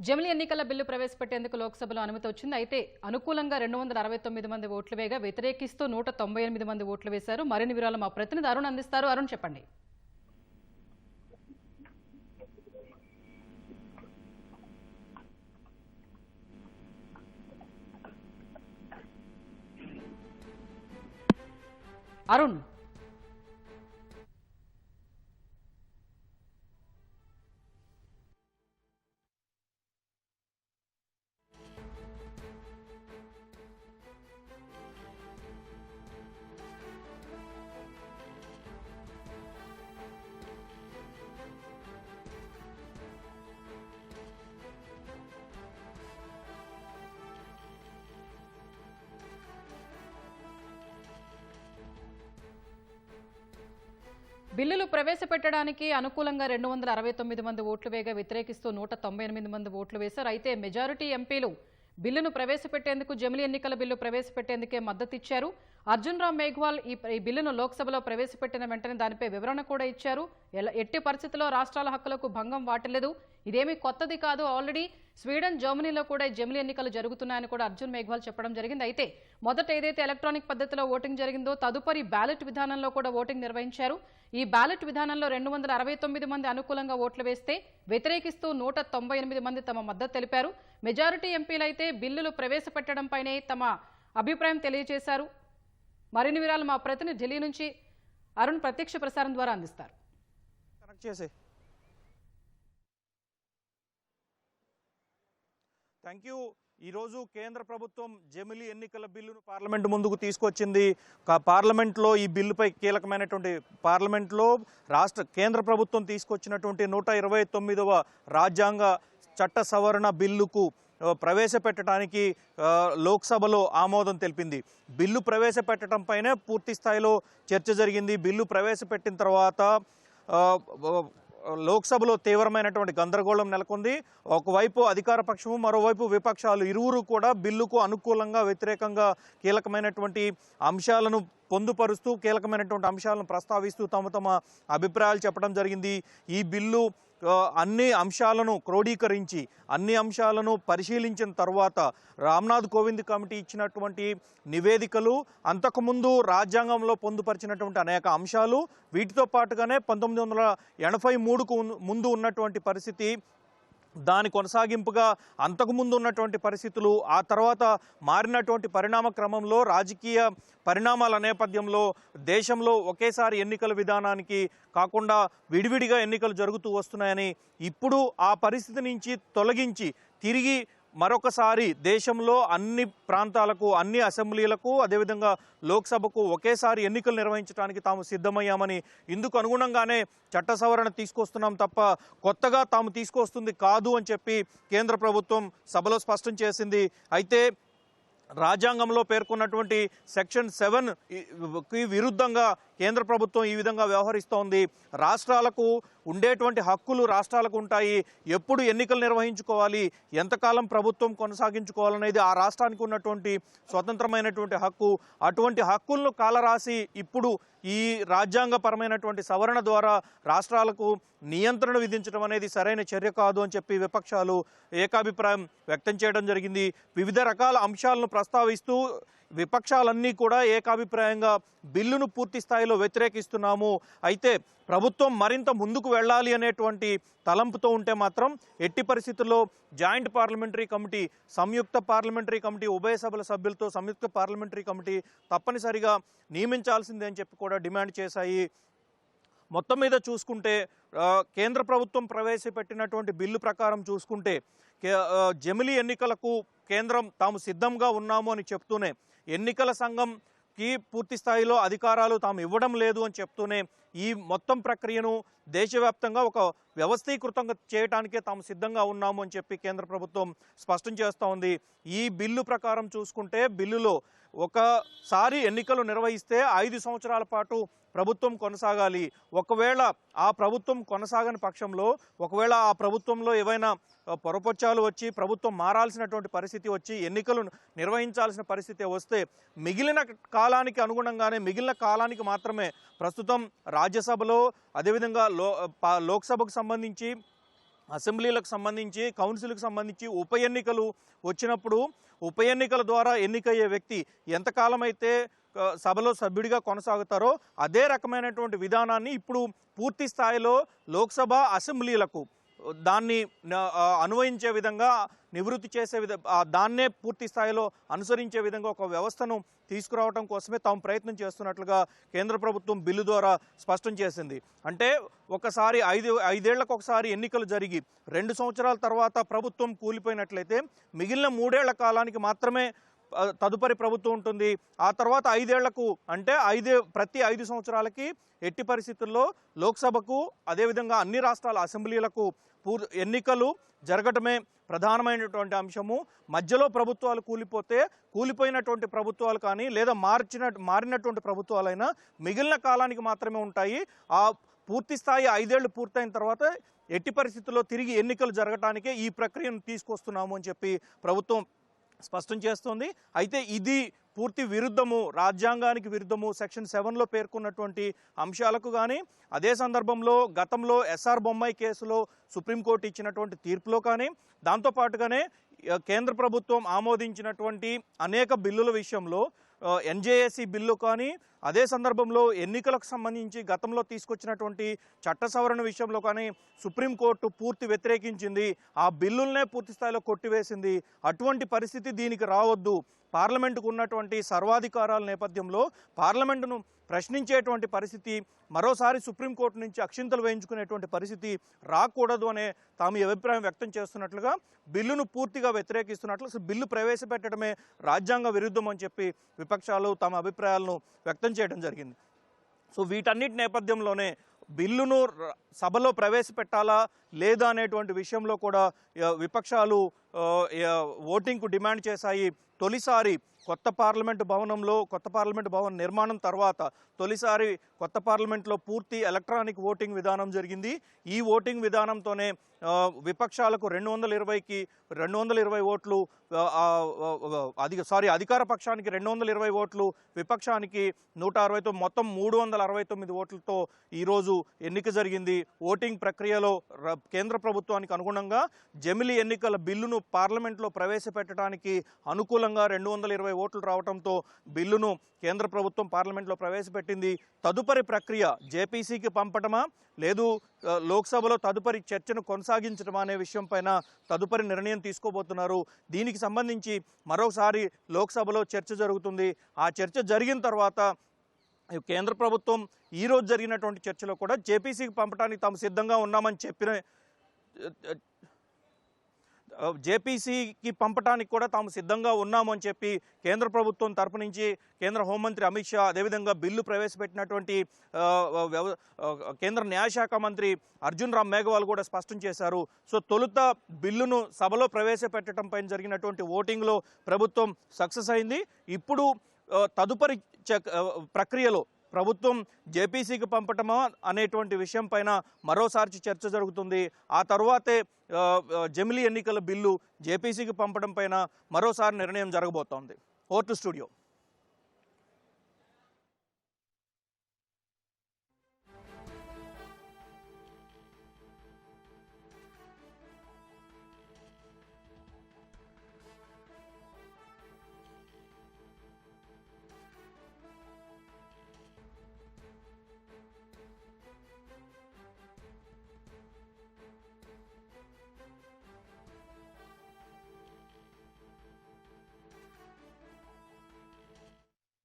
జమిలి ఎన్నికల బిల్లు ప్రవేశపెట్టేందుకు లోక్సభలో అనుమతి వచ్చింది. అయితే అనుకూలంగా 269 మంది ఓట్లు వేయగా వ్యతిరేకిస్తూ 198 మంది ఓట్లు వేశారు. మరిన్ని వివరాలు మా ప్రతినిధి అరుణ్ అందిస్తారు. అరుణ్, చెప్పండి. అరుణ్, బిల్లులు ప్రవేశపెట్టడానికి అనుకూలంగా 269 మంది ఓట్లు వేయగా వ్యతిరేకిస్తూ 198 మంది ఓట్లు వేశారు. అయితే మెజారిటీ ఎంపీలు బిల్లును ప్రవేశపెట్టేందుకు జమిలి ఎన్నికల బిల్లు ప్రవేశపెట్టేందుకే మద్దతు ఇచ్చారు. అర్జున్ రామ్ మేఘ్వాల్ ఈ బిల్లును లోక్సభలో ప్రవేశపెట్టిన వెంటనే దానిపై వివరణ కూడా ఇచ్చారు. ఎట్టి పరిస్థితుల్లో రాష్ట్రాల హక్కులకు భంగం వాటిల్లదు, ఇదేమీ కొత్తది కాదు, ఆల్రెడీ స్వీడన్, జర్మనీలో కూడా జమిలి ఎన్నికలు జరుగుతున్నాయని కూడా అర్జున్ మేఘ్వాల్ చెప్పడం జరిగింది. అయితే మొదట ఏదైతే ఎలక్ట్రానిక్ పద్ధతిలో ఓటింగ్ జరిగిందో తదుపరి బ్యాలెట్ విధానంలో కూడా ఓటింగ్ నిర్వహించారు. ఈ బ్యాలెట్ విధానంలో 269 మంది అనుకూలంగా ఓట్లు వేస్తే వ్యతిరేకిస్తూ 198 మంది తమ మద్దతు తెలిపారు. మెజారిటీ ఎంపీలైతే బిల్లులు ప్రవేశపెట్టడంపైనే తమ అభిప్రాయం తెలియజేశారు. మరిన్ని వివరాలు మా ప్రతినిధి ఢిల్లీ నుంచి అరుణ్ ప్రత్యక్ష ప్రసారం ద్వారా అందిస్తారు. Thank you. ఈరోజు కేంద్ర ప్రభుత్వం జమిలి ఎన్నికల బిల్లును పార్లమెంటు ముందుకు తీసుకొచ్చింది. పార్లమెంట్లో ఈ బిల్లుపై కీలకమైనటువంటి పార్లమెంట్లో కేంద్ర ప్రభుత్వం తీసుకొచ్చినటువంటి 129వ రాజ్యాంగ చట్ట సవరణ బిల్లుకు ప్రవేశపెట్టడానికి లోక్సభలో ఆమోదం తెలిపింది. బిల్లు ప్రవేశపెట్టడంపైనే పూర్తి స్థాయిలో చర్చ జరిగింది. బిల్లు ప్రవేశపెట్టిన తర్వాత లోక్సభలో తీవ్రమైనటువంటి గందరగోళం నెలకొంది. ఒకవైపు అధికార పక్షము, మరోవైపు విపక్షాలు ఇరువురు కూడా బిల్లుకు అనుకూలంగా, వ్యతిరేకంగా కీలకమైనటువంటి అంశాలను పొందుపరుస్తూ, కీలకమైనటువంటి అంశాలను ప్రస్తావిస్తూ తమ అభిప్రాయాలు చెప్పడం జరిగింది. ఈ బిల్లు అన్ని అంశాలను క్రోడీకరించి, అన్ని అంశాలను పరిశీలించిన తర్వాత రామ్నాథ్ కోవింద్ కమిటీ ఇచ్చినటువంటి నివేదికలు, అంతకుముందు రాజ్యాంగంలో పొందుపరిచినటువంటి అనేక అంశాలు, వీటితో పాటుగానే 1983కు ముందు ఉన్నటువంటి పరిస్థితి, దాని కొనసాగింపుగా అంతకుముందు ఉన్నటువంటి పరిస్థితులు, ఆ తర్వాత మారినటువంటి పరిణామ క్రమంలో, రాజకీయ పరిణామాల నేపథ్యంలో దేశంలో ఒకేసారి ఎన్నికల విధానానికి కాకుండా విడివిడిగా ఎన్నికలు జరుగుతూ వస్తున్నాయని, ఇప్పుడు ఆ పరిస్థితి నుంచి తొలగించి తిరిగి మరొకసారి దేశంలో అన్ని ప్రాంతాలకు, అన్ని అసెంబ్లీలకు, అదేవిధంగా లోక్సభకు ఒకేసారి ఎన్నికలు నిర్వహించడానికి తాము సిద్ధమయ్యామని, ఇందుకు అనుగుణంగానే చట్ట సవరణ తీసుకొస్తున్నాం తప్ప కొత్తగా తాము తీసుకొస్తుంది కాదు అని చెప్పి కేంద్ర ప్రభుత్వం సభలో స్పష్టం చేసింది. అయితే రాజ్యాంగంలో పేర్కొన్నటువంటి సెక్షన్ 7కి విరుద్ధంగా కేంద్ర ప్రభుత్వం ఈ విధంగా వ్యవహరిస్తోంది. రాష్ట్రాలకు ఉండేటువంటి హక్కులు రాష్ట్రాలకు ఉంటాయి. ఎప్పుడు ఎన్నికలు నిర్వహించుకోవాలి, ఎంతకాలం ప్రభుత్వం కొనసాగించుకోవాలనేది ఆ రాష్ట్రానికి ఉన్నటువంటి స్వతంత్రమైనటువంటి హక్కు. అటువంటి హక్కులను కాలరాసి ఇప్పుడు ఈ రాజ్యాంగపరమైనటువంటి సవరణ ద్వారా రాష్ట్రాలకు నియంత్రణ విధించడం అనేది సరైన చర్య కాదు అని చెప్పి విపక్షాలు ఏకాభిప్రాయం వ్యక్తం చేయడం జరిగింది. వివిధ రకాల అంశాలను ప్రస్తావిస్తూ విపక్షాలన్నీ కూడా ఏకాభిప్రాయంగా బిల్లును పూర్తి స్థాయిలో వ్యతిరేకిస్తున్నాము. అయితే ప్రభుత్వం మరింత ముందుకు వెళ్ళాలి అనేటువంటి తలంపుతో ఉంటే మాత్రం ఎట్టి పరిస్థితుల్లో జాయింట్ పార్లమెంటరీ కమిటీ, సంయుక్త పార్లమెంటరీ కమిటీ, ఉభయ సభల సభ్యులతో సంయుక్త పార్లమెంటరీ కమిటీ తప్పనిసరిగా నియమించాల్సిందే అని చెప్పి కూడా డిమాండ్ చేశాయి. మొత్తం మీద చూసుకుంటే కేంద్ర ప్రభుత్వం ప్రవేశపెట్టినటువంటి బిల్లు ప్రకారం చూసుకుంటే జమిలి ఎన్నికలకు కేంద్రం తాము సిద్ధంగా ఉన్నాము అని చెప్తూనే, ఎన్నికల సంఘంకి పూర్తి స్థాయిలో అధికారాలు తాము ఇవ్వడం లేదు అని చెప్తూనే ఈ మొత్తం ప్రక్రియను దేశవ్యాప్తంగా ఒక వ్యవస్థీకృతంగా చేయడానికే తాము సిద్ధంగా ఉన్నాము అని చెప్పి కేంద్ర ప్రభుత్వం స్పష్టం చేస్తూ ఉంది. ఈ బిల్లు ప్రకారం చూసుకుంటే బిల్లులో ఒకసారి ఎన్నికలు నిర్వహిస్తే 5 సంవత్సరాల పాటు ప్రభుత్వం కొనసాగాలి. ఒకవేళ ఆ ప్రభుత్వం కొనసాగని పక్షంలో, ఒకవేళ ఆ ప్రభుత్వంలో ఏవైనా పొరపొచ్చాలు వచ్చి ప్రభుత్వం మారాల్సినటువంటి పరిస్థితి వచ్చి ఎన్నికలు నిర్వహించాల్సిన పరిస్థితి వస్తే మిగిలిన కాలానికి అనుగుణంగానే, మిగిలిన కాలానికి మాత్రమే ప్రస్తుతం రాజ్యసభలో, అదేవిధంగా లోక్సభకు సంబంధించి అసెంబ్లీలకు సంబంధించి కౌన్సిల్కి సంబంధించి ఉప ఎన్నికలు వచ్చినప్పుడు ఉప ఎన్నికల ద్వారా ఎన్నికయ్యే వ్యక్తి ఎంతకాలం అయితే సభలో సభ్యుడిగా కొనసాగుతారో అదే రకమైనటువంటి విధానాన్ని ఇప్పుడు పూర్తి స్థాయిలో లోక్సభ అసెంబ్లీలకు దాన్ని అన్వయించే విధంగా నివృత్తి చేసే దాన్నే పూర్తి స్థాయిలో అనుసరించే విధంగా ఒక వ్యవస్థను తీసుకురావడం కోసమే తాము ప్రయత్నం చేస్తున్నట్లుగా కేంద్ర ప్రభుత్వం బిల్లు ద్వారా స్పష్టం చేసింది. అంటే ఒకసారి ఐదేళ్లకు ఒకసారి ఎన్నికలు జరిగి 2 సంవత్సరాల తర్వాత ప్రభుత్వం కూలిపోయినట్లయితే మిగిలిన 3 ఏళ్ల కాలానికి మాత్రమే తదుపరి ప్రభుత్వం ఉంటుంది. ఆ తర్వాత 5 ఏళ్లకు అంటే ప్రతి 5 సంవత్సరాలకి ఎట్టి పరిస్థితుల్లో లోక్సభకు అదేవిధంగా అన్ని రాష్ట్రాల అసెంబ్లీలకు ఎన్నికలు జరగటమే ప్రధానమైనటువంటి అంశము. మధ్యలో ప్రభుత్వాలు కూలిపోయినటువంటి ప్రభుత్వాలు కానీ లేదా మారినటువంటి ప్రభుత్వాలైనా మిగిలిన కాలానికి మాత్రమే ఉంటాయి. ఆ పూర్తి స్థాయి 5 ఏళ్లు పూర్తయిన తర్వాత ఎట్టి పరిస్థితుల్లో తిరిగి ఎన్నికలు జరగటానికే ఈ ప్రక్రియను తీసుకొస్తున్నాము అని చెప్పి ప్రభుత్వం స్పష్టం చేస్తోంది. అయితే ఇది పూర్తి విరుద్ధము, రాజ్యాంగానికి విరుద్ధము, సెక్షన్ 7లో పేర్కొన్నటువంటి అంశాలకు కానీ అదే సందర్భంలో గతంలో ఎస్ఆర్ బొమ్మాయి కేసులో సుప్రీంకోర్టు ఇచ్చినటువంటి తీర్పులో కానీ దాంతోపాటుగానే కేంద్ర ప్రభుత్వం ఆమోదించినటువంటి అనేక బిల్లుల విషయంలో ఎన్జేఏసీ బిల్లు కానీ అదే సందర్భంలో ఎన్నికలకు సంబంధించి గతంలో తీసుకొచ్చినటువంటి చట్ట సవరణ విషయంలో కానీ సుప్రీంకోర్టు పూర్తి వ్యతిరేకించింది. ఆ బిల్లులనే పూర్తి స్థాయిలో కొట్టివేసింది. అటువంటి పరిస్థితి దీనికి రావద్దు. పార్లమెంటుకు ఉన్నటువంటి సర్వాధికారాల నేపథ్యంలో పార్లమెంటును ప్రశ్నించేటువంటి పరిస్థితి, మరోసారి సుప్రీంకోర్టు నుంచి అక్షింతలు వేయించుకునేటువంటి పరిస్థితి రాకూడదు అనే తాము ఈ అభిప్రాయం వ్యక్తం చేస్తున్నట్లుగా బిల్లును పూర్తిగా వ్యతిరేకిస్తున్నట్లు, బిల్లు ప్రవేశపెట్టడమే రాజ్యాంగ విరుద్ధం అని చెప్పి విపక్షాలు తమ అభిప్రాయాలను వ్యక్తం చేయడం జరిగింది. సో వీటన్నిటి నేపథ్యంలోనే బిల్లును సభలో ప్రవేశపెట్టాలా లేదా అనేటువంటి విషయంలో కూడా విపక్షాలు ఓటింగ్కు డిమాండ్ చేశాయి. తొలిసారి కొత్త పార్లమెంటు భవన నిర్మాణం తర్వాత తొలిసారి కొత్త పార్లమెంట్లో పూర్తి ఎలక్ట్రానిక్ ఓటింగ్ విధానం జరిగింది. ఈ ఓటింగ్ విధానంతోనే విపక్షాలకు 220 ఓట్లు, అధికార పక్షానికి 220 ఓట్లు, విపక్షానికి 160తో మొత్తం 369 ఓట్లతో ఈరోజు ఎన్నిక జరిగింది. ఓటింగ్ ప్రక్రియలో కేంద్ర ప్రభుత్వానికి అనుగుణంగా జమిలి ఎన్నికల బిల్లును పార్లమెంట్లో ప్రవేశపెట్టడానికి అనుకూలంగా 220 ఓట్లు రావడంతో బిల్లును కేంద్ర ప్రభుత్వం పార్లమెంట్లో ప్రవేశపెట్టింది. తదుపరి ప్రక్రియ జేపీసీకి పంపటమా లేదు లోక్సభలో తదుపరి చర్చను కొనసాగించడమా అనే విషయం పైన తదుపరి నిర్ణయం తీసుకోబోతున్నారు. దీనికి సంబంధించి మరోసారి లోక్సభలో చర్చ జరుగుతుంది. ఆ చర్చ జరిగిన తర్వాత కేంద్ర ప్రభుత్వం ఈరోజు జరిగినటువంటి చర్చలో కూడా జేపీసీకి పంపడానికి తాము సిద్ధంగా ఉన్నామని జేపీసీకి పంపడానికి కూడా తాము సిద్ధంగా ఉన్నామని చెప్పి కేంద్ర ప్రభుత్వం తరపు నుంచి కేంద్ర హోంమంత్రి అమిత్ షా, అదేవిధంగా బిల్లు ప్రవేశపెట్టినటువంటి కేంద్ర న్యాయశాఖ మంత్రి అర్జున్ రామ్ మేఘవాల్ కూడా స్పష్టం చేశారు. సో తొలుత బిల్లును సభలో ప్రవేశపెట్టడం పైన జరిగినటువంటి ఓటింగ్లో ప్రభుత్వం సక్సెస్ అయింది. ఇప్పుడు తదుపరి ప్రక్రియలో ప్రభుత్వం జేపీసీకి పంపటమా అనేటువంటి విషయం పైన మరోసారి చర్చ జరుగుతుంది. ఆ తర్వాతే జమిలి ఎన్నికల బిల్లు జేపీసీకి పంపడం పైన మరోసారి నిర్ణయం జరగబోతోంది. Over to studio.